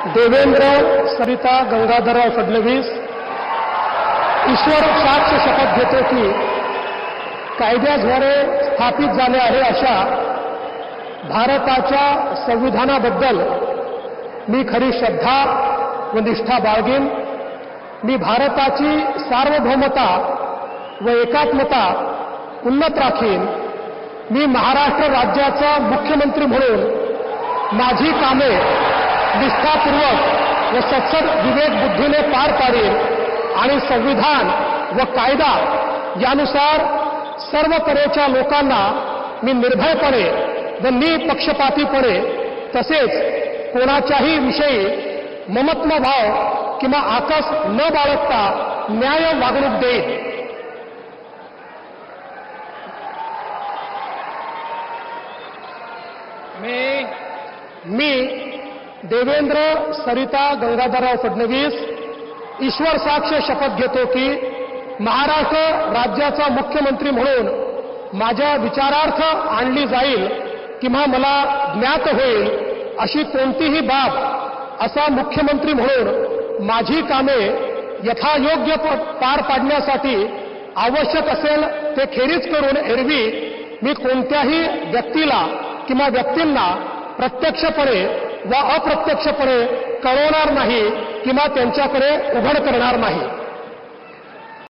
देवेंद्र सरिता गंगाधरराव फडणवीस ईश्वर साक्ष शपथ घेतो की कायद्याद्वारे स्थापित झाले आहे अशा भारताच्या संविधानाबद्दल मी खरी श्रद्धा व निष्ठा बाळगेन। मी भारताची सार्वभौमता व एकात्मता उन्नत राखीन। मी महाराष्ट्र राज्याचा मुख्यमंत्री म्हणून माझी कामे निष्ठापूर्वक व सत्सद विवेक बुद्धीने पार पाडेन आणि संविधान व कायदा यानुसार सर्व तऱ्हेच्या लोकांना मी निर्भयपणे व निपक्षपातीपणे तसेच कोणाच्याही विषयी ममत्व भाव किंवा आकस न बाळगता न्याय वागणूक देईन। मी देवेंद्र सरिता गंगाधरराव फडणवीस ईश्वर साक्ष शपथ घेतो की महाराष्ट्र राज्याचा मुख्यमंत्री म्हणून माझ्या विचारार्थ आणली जाईल किंवा मला ज्ञात होईल अशी कोणतीही बाब असा मुख्यमंत्री म्हणून माझी कामे यथायोग्य पार पाडण्यासाठी आवश्यक असेल ते खेरीज करून एरवी मी कोणत्याही व्यक्तीला किंवा व्यक्तींना प्रत्यक्षपणे व अप्रत्यक्षपणे कळवणार नाही किंवा त्यांच्याकडे उघड करणार नाही।